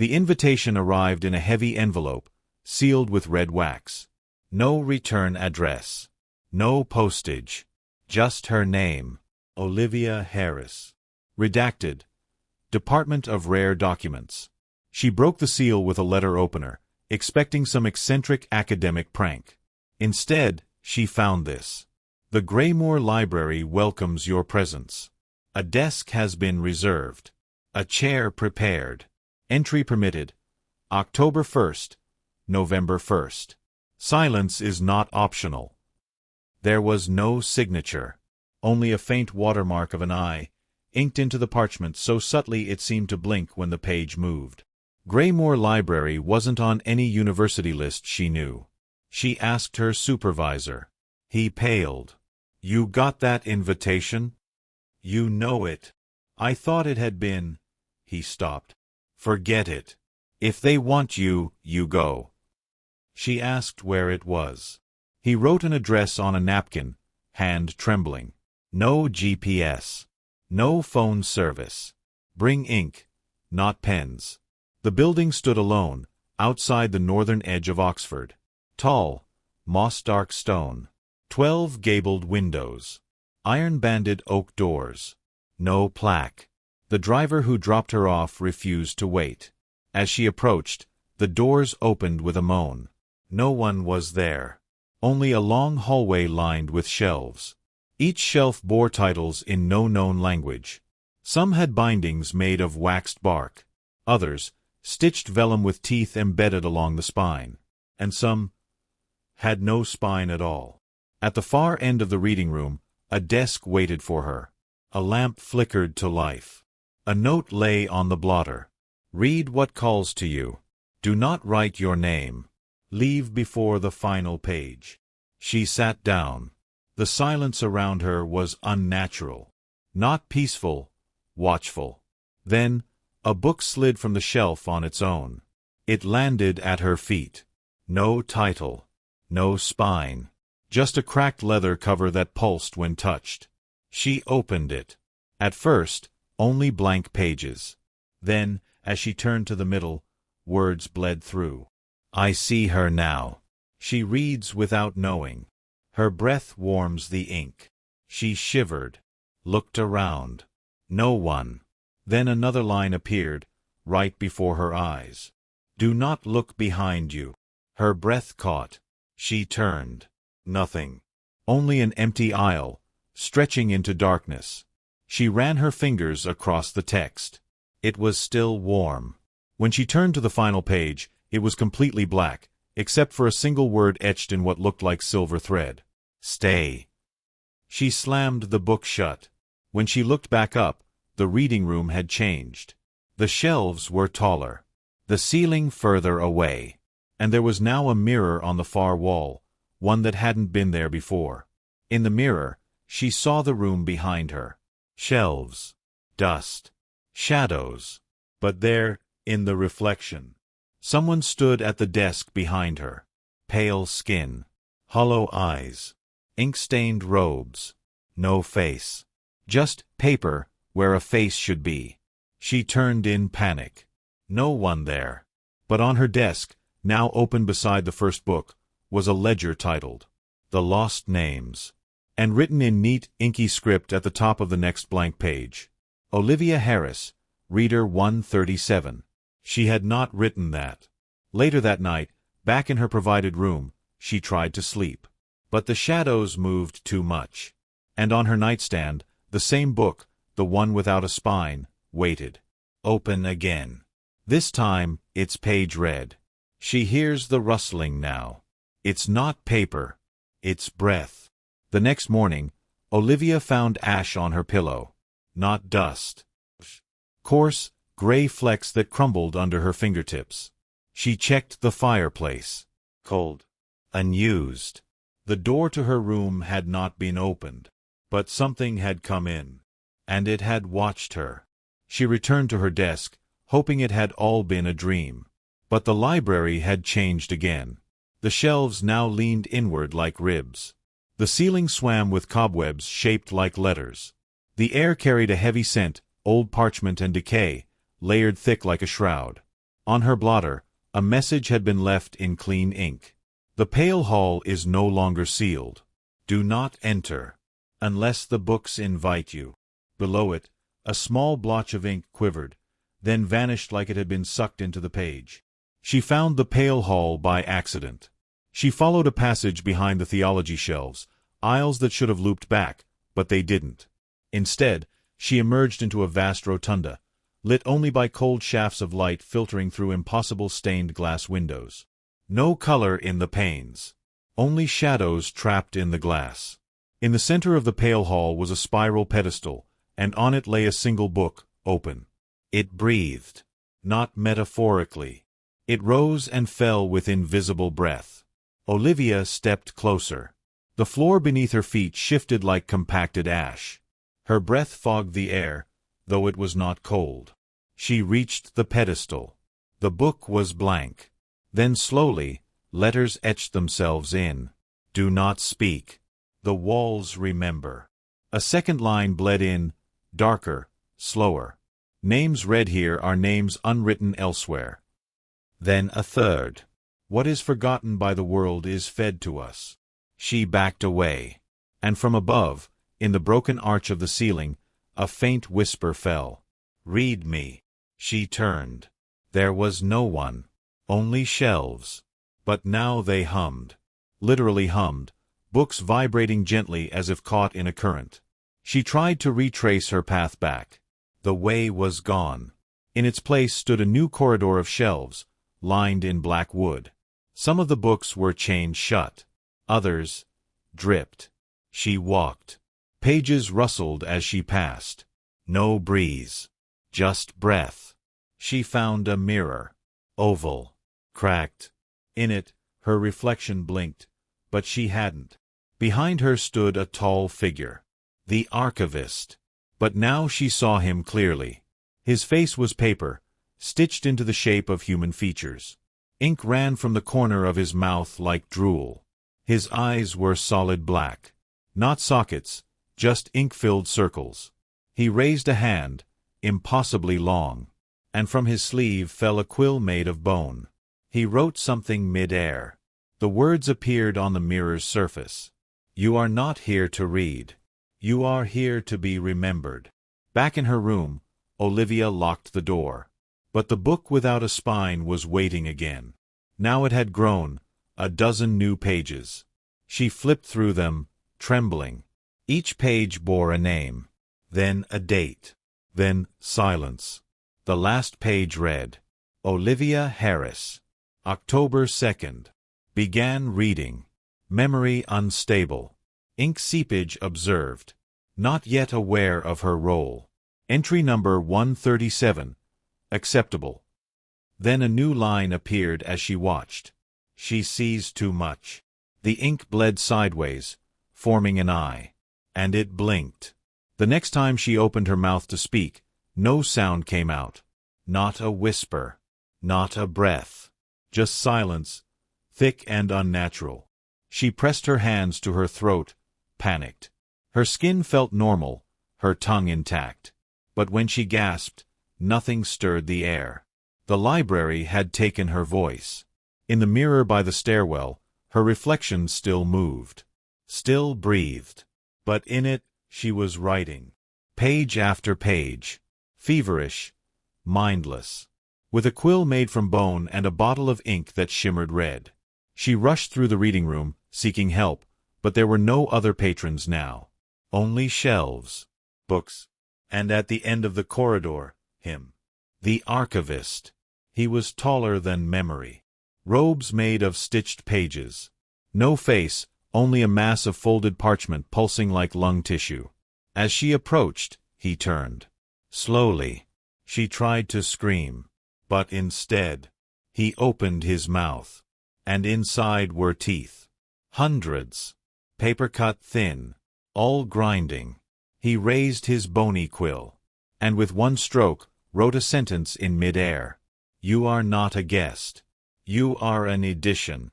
The invitation arrived in a heavy envelope, sealed with red wax. No return address. No postage. Just her name. Olivia Harris. Redacted. Department of Rare Documents. She broke the seal with a letter opener, expecting some eccentric academic prank. Instead, she found this. The Graymore Library welcomes your presence. A desk has been reserved. A chair prepared. Entry permitted. October 1st, November 1st. Silence is not optional. There was no signature. Only a faint watermark of an eye, inked into the parchment so subtly it seemed to blink when the page moved. Graymore Library wasn't on any university list she knew. She asked her supervisor. He paled. You got that invitation? You know it. I thought it had been. He stopped. Forget it. If they want you, you go. She asked where it was. He wrote an address on a napkin, hand trembling. No GPS. No phone service. Bring ink, not pens. The building stood alone, outside the northern edge of Oxford. Tall, moss-dark stone. 12 gabled windows. Iron-banded oak doors. No plaque. The driver who dropped her off refused to wait. As she approached, the doors opened with a moan. No one was there. Only a long hallway lined with shelves. Each shelf bore titles in no known language. Some had bindings made of waxed bark. Others, stitched vellum with teeth embedded along the spine. And some had no spine at all. At the far end of the reading room, a desk waited for her. A lamp flickered to life. A note lay on the blotter. Read what calls to you. Do not write your name. Leave before the final page. She sat down. The silence around her was unnatural. Not peaceful, watchful. Then, a book slid from the shelf on its own. It landed at her feet. No title. No spine. Just a cracked leather cover that pulsed when touched. She opened it. At first, only blank pages. Then, as she turned to the middle, words bled through. I see her now. She reads without knowing. Her breath warms the ink. She shivered. Looked around. No one. Then another line appeared, right before her eyes. Do not look behind you. Her breath caught. She turned. Nothing. Only an empty aisle, stretching into darkness. She ran her fingers across the text. It was still warm. When she turned to the final page, it was completely black, except for a single word etched in what looked like silver thread. Stay. She slammed the book shut. When she looked back up, the reading room had changed. The shelves were taller. The ceiling further away. And there was now a mirror on the far wall, one that hadn't been there before. In the mirror, she saw the room behind her. Shelves. Dust. Shadows. But there, in the reflection, someone stood at the desk behind her. Pale skin. Hollow eyes. Ink-stained robes. No face. Just paper where a face should be. She turned in panic. No one there. But on her desk, now open beside the first book, was a ledger titled, The Lost Names, and written in neat, inky script at the top of the next blank page. Olivia Harris, Reader 137. She had not written that. Later that night, back in her provided room, she tried to sleep. But the shadows moved too much. And on her nightstand, the same book, the one without a spine, waited. Open again. This time, its page read. She hears the rustling now. It's not paper. It's breath. The next morning, Olivia found ash on her pillow. Not dust. Coarse, gray flecks that crumbled under her fingertips. She checked the fireplace. Cold. Unused. The door to her room had not been opened. But something had come in. And it had watched her. She returned to her desk, hoping it had all been a dream. But the library had changed again. The shelves now leaned inward like ribs. The ceiling swam with cobwebs shaped like letters. The air carried a heavy scent, old parchment and decay, layered thick like a shroud. On her blotter, a message had been left in clean ink. The Pale Hall is no longer sealed. Do not enter, unless the books invite you. Below it, a small blotch of ink quivered, then vanished like it had been sucked into the page. She found the Pale Hall by accident. She followed a passage behind the theology shelves, aisles that should have looped back, but they didn't. Instead, she emerged into a vast rotunda, lit only by cold shafts of light filtering through impossible stained glass windows. No color in the panes. Only shadows trapped in the glass. In the center of the Pale Hall was a spiral pedestal, and on it lay a single book, open. It breathed. Not metaphorically. It rose and fell with invisible breath. Olivia stepped closer. The floor beneath her feet shifted like compacted ash. Her breath fogged the air, though it was not cold. She reached the pedestal. The book was blank. Then slowly, letters etched themselves in. Do not speak. The walls remember. A second line bled in, darker, slower. Names read here are names unwritten elsewhere. Then a third. What is forgotten by the world is fed to us. She backed away. And from above, in the broken arch of the ceiling, a faint whisper fell. Read me. She turned. There was no one. Only shelves. But now they hummed. Literally hummed, books vibrating gently as if caught in a current. She tried to retrace her path back. The way was gone. In its place stood a new corridor of shelves, lined in black wood. Some of the books were chained shut. Others dripped. She walked. Pages rustled as she passed. No breeze. Just breath. She found a mirror. Oval. Cracked. In it, her reflection blinked, but she hadn't. Behind her stood a tall figure. The Archivist. But now she saw him clearly. His face was paper, stitched into the shape of human features. Ink ran from the corner of his mouth like drool. His eyes were solid black. Not sockets, just ink-filled circles. He raised a hand, impossibly long, and from his sleeve fell a quill made of bone. He wrote something mid-air. The words appeared on the mirror's surface. You are not here to read. You are here to be remembered. Back in her room, Olivia locked the door. But the book without a spine was waiting again. Now it had grown, a dozen new pages. She flipped through them, trembling. Each page bore a name, then a date, then silence. The last page read, Olivia Harris, October 2nd. Began reading. Memory unstable. Ink seepage observed. Not yet aware of her role. Entry number 137. Acceptable. Then a new line appeared as she watched. She sees too much. The ink bled sideways, forming an eye. And it blinked. The next time she opened her mouth to speak, no sound came out. Not a whisper. Not a breath. Just silence, thick and unnatural. She pressed her hands to her throat, panicked. Her skin felt normal, her tongue intact. But when she gasped, nothing stirred the air. The library had taken her voice. In the mirror by the stairwell, her reflection still moved. Still breathed. But in it, she was writing. Page after page. Feverish. Mindless. With a quill made from bone and a bottle of ink that shimmered red. She rushed through the reading room, seeking help, but there were no other patrons now. Only shelves. Books. And at the end of the corridor, him. The Archivist. He was taller than memory. Robes made of stitched pages. No face, only a mass of folded parchment pulsing like lung tissue. As she approached, he turned. Slowly. She tried to scream. But instead, he opened his mouth. And inside were teeth. Hundreds. Paper cut thin. All grinding. He raised his bony quill. And with one stroke, wrote a sentence in mid-air. You are not a guest. You are an edition.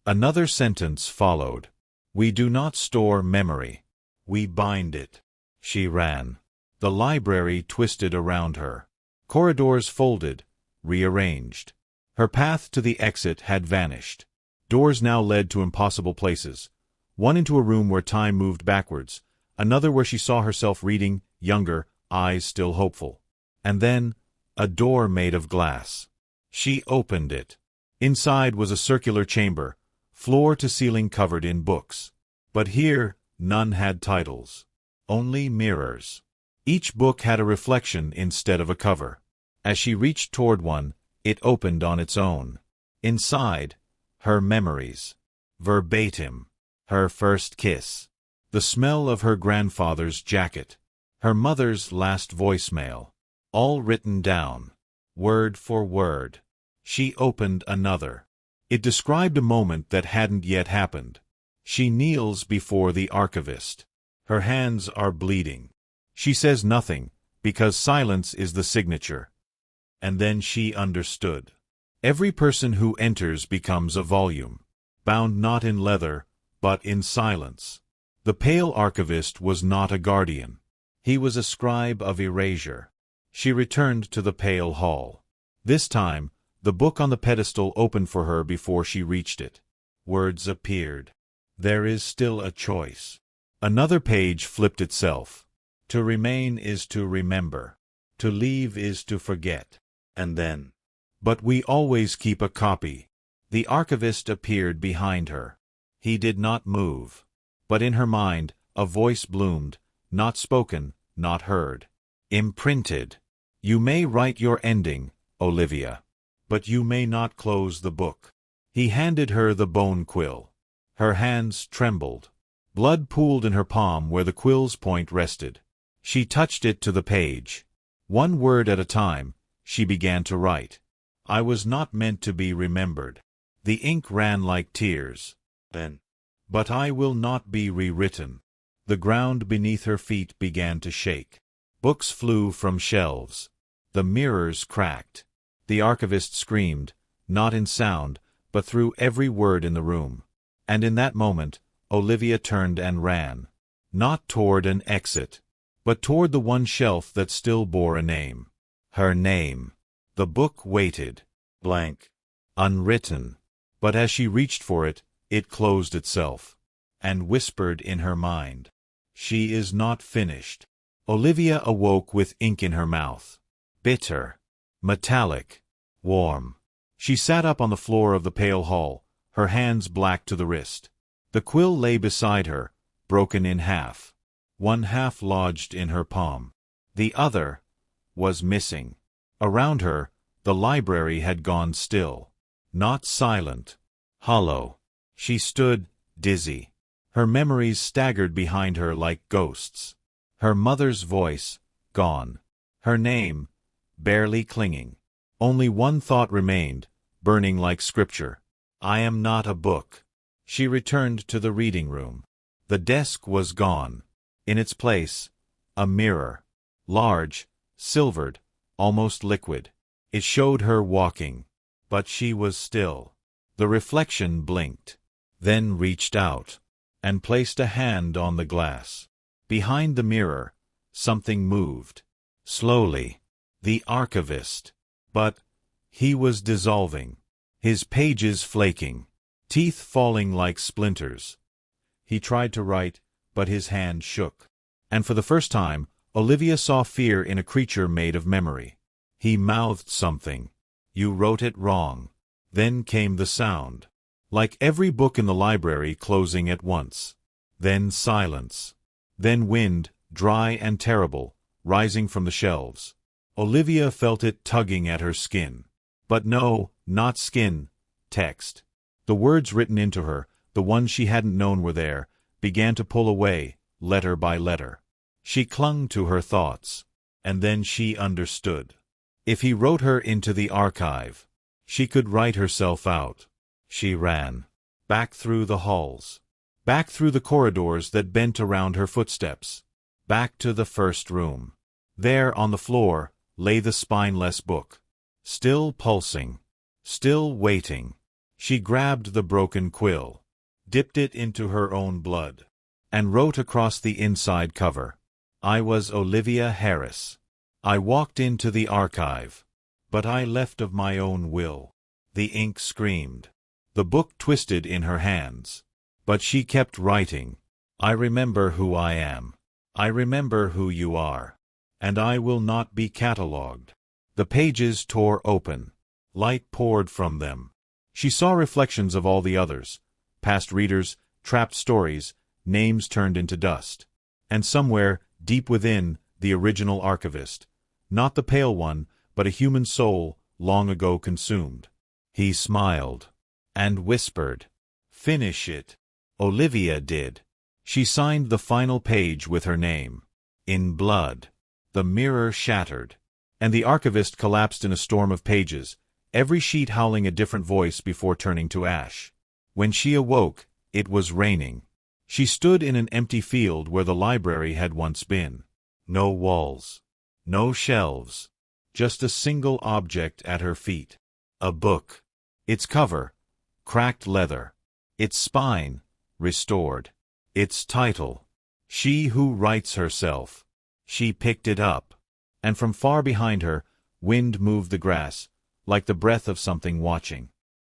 Another sentence followed. We do not store memory. We bind it. She ran. The library twisted around her. Corridors folded, rearranged. Her path to the exit had vanished. Doors now led to impossible places. One into a room where time moved backwards, another where she saw herself reading, younger, eyes still hopeful. And then, a door made of glass. She opened it. Inside was a circular chamber, floor to ceiling covered in books. But here, none had titles. Only mirrors. Each book had a reflection instead of a cover. As she reached toward one, it opened on its own. Inside, her memories. Verbatim. Her first kiss. The smell of her grandfather's jacket. Her mother's last voicemail. All written down. Word for word. She opened another. It described a moment that hadn't yet happened. She kneels before the archivist. Her hands are bleeding. She says nothing, because silence is the signature. And then she understood. Every person who enters becomes a volume, bound not in leather, but in silence. The Pale Archivist was not a guardian. He was a scribe of erasure. She returned to the Pale Hall. This time, the book on the pedestal opened for her before she reached it. Words appeared. There is still a choice. Another page flipped itself. To remain is to remember. To leave is to forget. And then. But we always keep a copy. The archivist appeared behind her. He did not move. But in her mind, a voice bloomed, not spoken, not heard. Imprinted. You may write your ending, Olivia. But you may not close the book. He handed her the bone quill. Her hands trembled. Blood pooled in her palm where the quill's point rested. She touched it to the page. One word at a time, she began to write. I was not meant to be remembered. The ink ran like tears. Then. But I will not be rewritten. The ground beneath her feet began to shake. Books flew from shelves. The mirrors cracked. The archivist screamed, not in sound, but through every word in the room. And in that moment, Olivia turned and ran. Not toward an exit, but toward the one shelf that still bore a name. Her name. The book waited. Blank. Unwritten. But as she reached for it, it closed itself. And whispered in her mind. She is not finished. Olivia awoke with ink in her mouth. Bitter. Metallic. Warm. She sat up on the floor of the Pale Hall, her hands black to the wrist. The quill lay beside her, broken in half. One half lodged in her palm. The other was missing. Around her, the library had gone still. Not silent. Hollow. She stood, dizzy. Her memories staggered behind her like ghosts. Her mother's voice, gone. Her name, barely clinging. Only one thought remained, burning like scripture. I am not a book. She returned to the reading room. The desk was gone. In its place, a mirror. Large, silvered, almost liquid. It showed her walking. But she was still. The reflection blinked, then reached out, and placed a hand on the glass. Behind the mirror, something moved. Slowly. The archivist. But he was dissolving. His pages flaking. Teeth falling like splinters. He tried to write, but his hand shook. And for the first time, Olivia saw fear in a creature made of memory. He mouthed something. You wrote it wrong. Then came the sound. Like every book in the library closing at once. Then silence. Then wind, dry and terrible, rising from the shelves. Olivia felt it tugging at her skin. But no, not skin. Text. The words written into her, the ones she hadn't known were there, began to pull away, letter by letter. She clung to her thoughts. And then she understood. If he wrote her into the archive, she could write herself out. She ran. Back through the halls. Back through the corridors that bent around her footsteps. Back to the first room. There, on the floor, lay the spineless book. Still pulsing. Still waiting. She grabbed the broken quill. Dipped it into her own blood. And wrote across the inside cover. I was Olivia Harris. I walked into the archive. But I left of my own will. The ink screamed. The book twisted in her hands. But she kept writing. I remember who I am. I remember who you are. And I will not be catalogued. The pages tore open. Light poured from them. She saw reflections of all the others. Past readers, trapped stories, names turned into dust. And somewhere, deep within, the original archivist. Not the pale one, but a human soul, long ago consumed. He smiled. And whispered, "Finish it." Olivia did. She signed the final page with her name. In blood. The mirror shattered. And the archivist collapsed in a storm of pages, every sheet howling a different voice before turning to ash. When she awoke, it was raining. She stood in an empty field where the library had once been. No walls. No shelves. Just a single object at her feet. A book. Its cover, cracked leather. Its spine, restored. Its title, She Who Writes Herself. She picked it up. And from far behind her, wind moved the grass, like the breath of something watching.